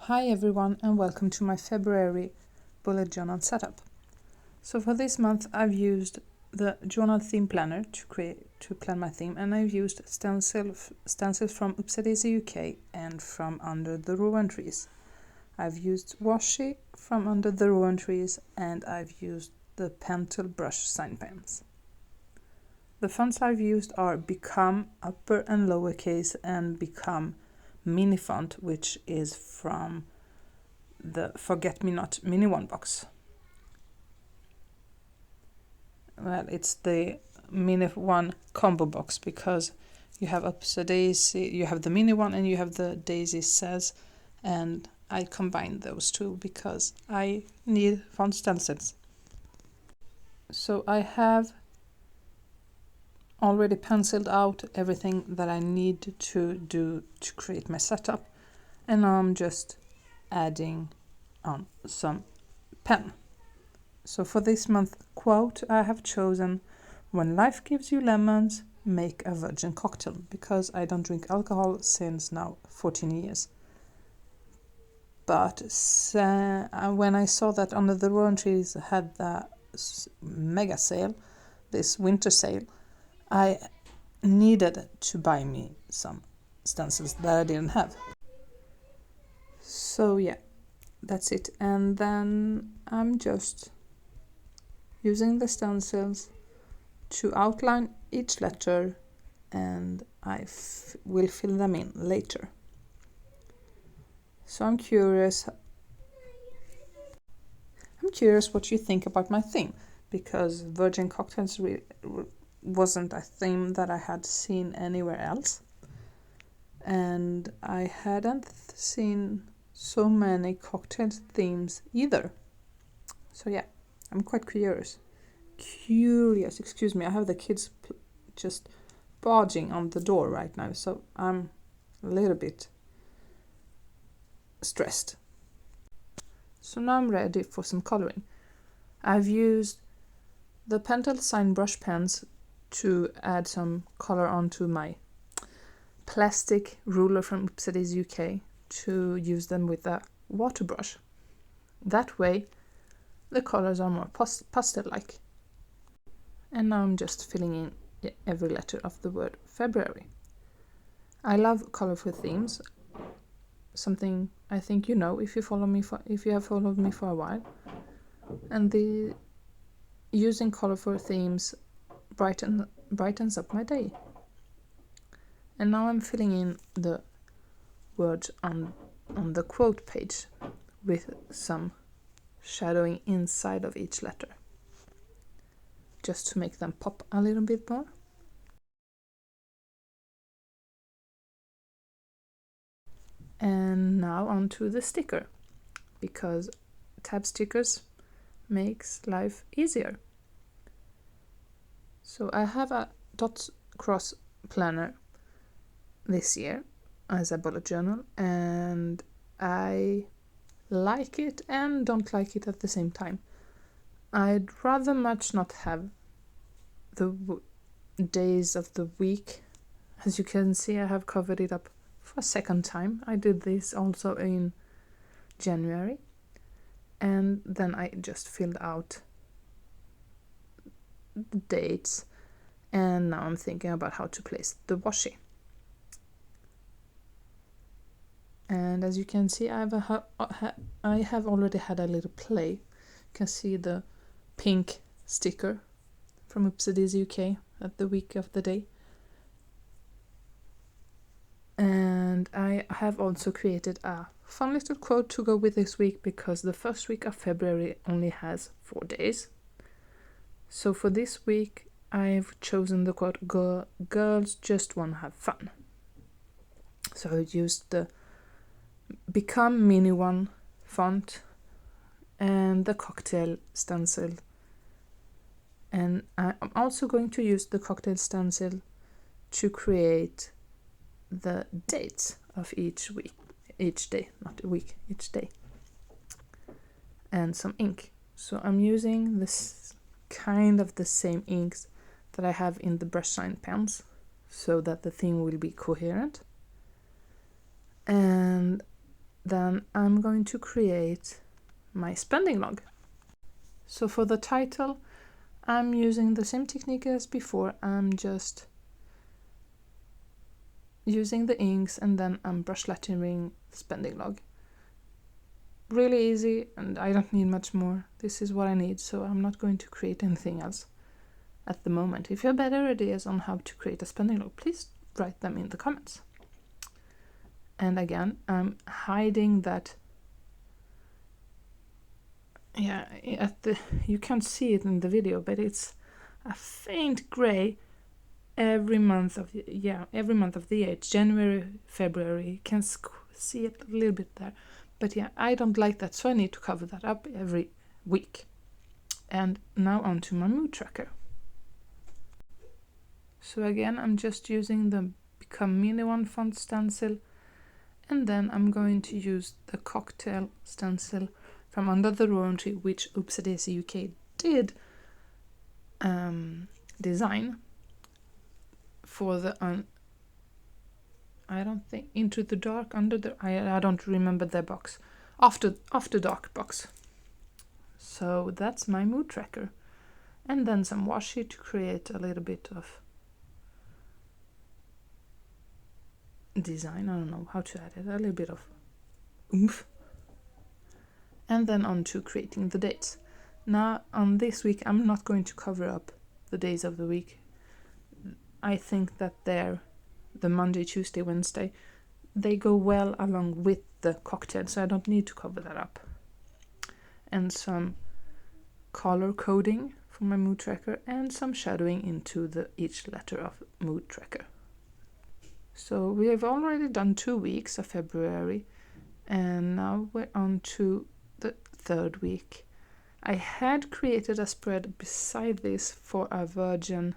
Hi everyone and welcome to my February bullet journal setup. So for this month I've used the journal theme planner to plan my theme, and I've used stencils from Upsadaisy UK and from Under the Rowan Trees. I've used washi from Under the Rowan Trees, and I've used the Pentel brush sign pens. The fonts I've used are Become upper and lowercase and Become mini font, which is from the Forget Me Not mini one box. Well, it's the mini one combo box because you have Upsadaisy, you have the mini one and you have the Daisy Says, and I combined those two because I need font stencils. So I have already penciled out everything that I need to do to create my setup, and now I'm just adding on some pen. So for this month quote I have chosen, "When life gives you lemons, make a virgin cocktail," because I don't drink alcohol since now 14 years. But when I saw that Under the Rowan Trees had the mega sale, this winter sale, I needed to buy me some stencils that I didn't have. So yeah, that's it. And then I'm just using the stencils to outline each letter, and I will fill them in later. So I'm curious what you think about my theme, because virgin cocktails wasn't a theme that I had seen anywhere else, and I hadn't seen so many cocktail themes either. So yeah, I'm quite curious. Excuse me, I have the kids just barging on the door right now, so I'm a little bit stressed. So now I'm ready for some coloring. I've used the Pentel Sign brush pens to add some color onto my plastic ruler from Upsadaisy UK to use them with a water brush. That way the colors are more pastel-like. And now I'm just filling in every letter of the word February. I love colorful themes, something I think you know if you have followed me for a while. And using colorful themes brightens up my day. And now I'm filling in the words on the quote page with some shadowing inside of each letter, just to make them pop a little bit more. And now onto the sticker, because tab stickers makes life easier. So I have a dot cross planner this year as a bullet journal, and I like it and don't like it at the same time. I'd rather much not have the days of the week. As you can see, I have covered it up for a second time. I did this also in January, and then I just filled out the dates, and now I'm thinking about how to place the washi. And as you can see, I have already had a little play. You can see the pink sticker from Upsadaisy UK at the week of the day. And I have also created a fun little quote to go with this week, because the first week of February only has 4 days. So for this week I've chosen the quote, "Girls just want to have fun." So I used the Become mini one font and the cocktail stencil, and I'm also going to use the cocktail stencil to create the dates of each day, and some ink. So I'm using this kind of the same inks that I have in the brush sign pens, so that the theme will be coherent. And then I'm going to create my spending log. So for the title, I'm using the same technique as before. I'm just using the inks and then I'm brush lettering spending log. Really easy, and I don't need much more. This is what I need, so I'm not going to create anything else at the moment. If you have better ideas on how to create a spending log, please write them in the comments. And again, I'm hiding that. Yeah, you can't see it in the video, but it's a faint gray every month of the year. It's January, February. You can see it a little bit there, but yeah, I don't like that, so I need to cover that up every week. And now on to my mood tracker. So again, I'm just using the Become Mini One font stencil, and then I'm going to use the cocktail stencil from Under the Rowan Tree, which Oopsie UK did design for the I don't think Into the Dark, Under the I don't remember their box, After Dark box. So that's my mood tracker, and then some washi to create a little bit of design. I don't know how to add it, a little bit of oomph. And then on to creating the dates. Now on this week, I'm not going to cover up the days of the week. I think that they're the Monday, Tuesday, Wednesday, they go well along with the cocktail, so I don't need to cover that up. And some color coding for my mood tracker and some shadowing into each letter of mood tracker. So we have already done 2 weeks of February, and now we're on to the 3rd week. I had created a spread beside this for a virgin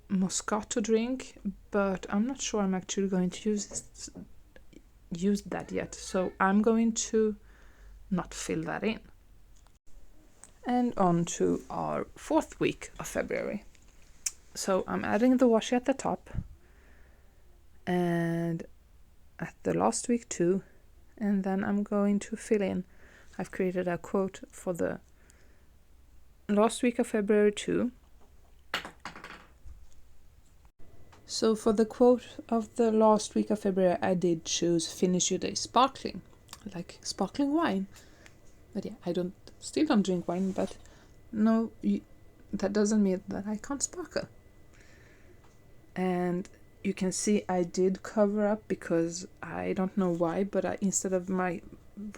Moscato drink, but I'm not sure I'm actually going to use that yet, so I'm going to not fill that in. And on to our 4th week of February. So I'm adding the washi at the top and at the last week too, and then I'm going to fill in. I've created a quote for the last week of February too. So for the quote of the last week of February, I did choose Finish Your Day Sparkling, like sparkling wine. But yeah, still don't drink wine, but no, that doesn't mean that I can't sparkle. And you can see I did cover up because I don't know why, but instead of my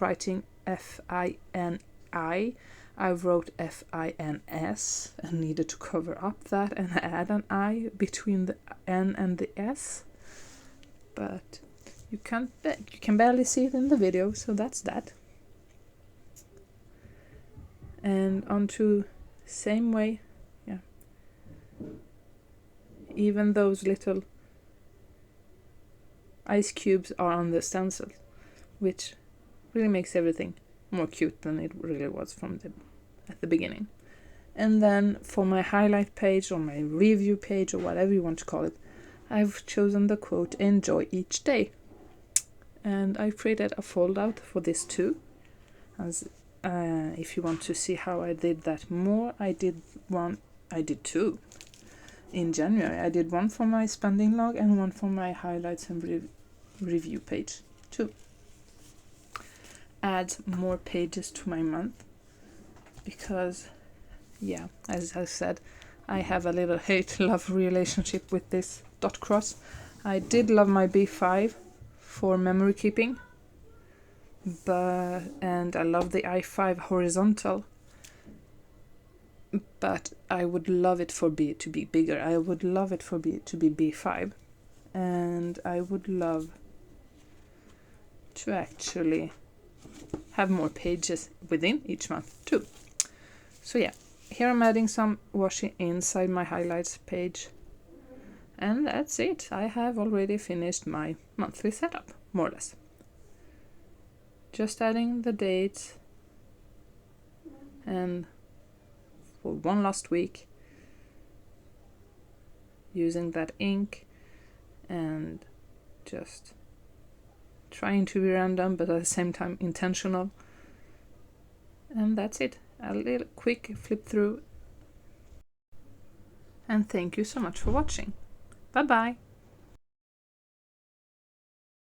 writing F-I-N-I, I wrote F-I-N-S and needed to cover up that and add an I between the N and the S. But you can barely see it in the video, so that's that. And onto same way, yeah. Even those little ice cubes are on the stencil, which really makes everything more cute than it really was at the beginning. And then for my highlight page or my review page or whatever you want to call it, I've chosen the quote "Enjoy each day," and I created a fold-out for this too. As if you want to see how I did that more, I did 2 in January. I did one for my spending log and one for my highlights and review page too. Add more pages to my month because, yeah, as I said, I have a little hate-love relationship with this dot cross. I did love my B5 for memory keeping, and I love the I5 horizontal, but I would love it to be bigger. I would love it to be B5, and I would love to actually have more pages within each month too. So yeah, here I'm adding some washi inside my highlights page, and that's it. I have already finished my monthly setup, more or less. Just adding the dates and for one last week using that ink and just trying to be random but at the same time intentional. And that's it. A little quick flip through. And thank you so much for watching. Bye bye!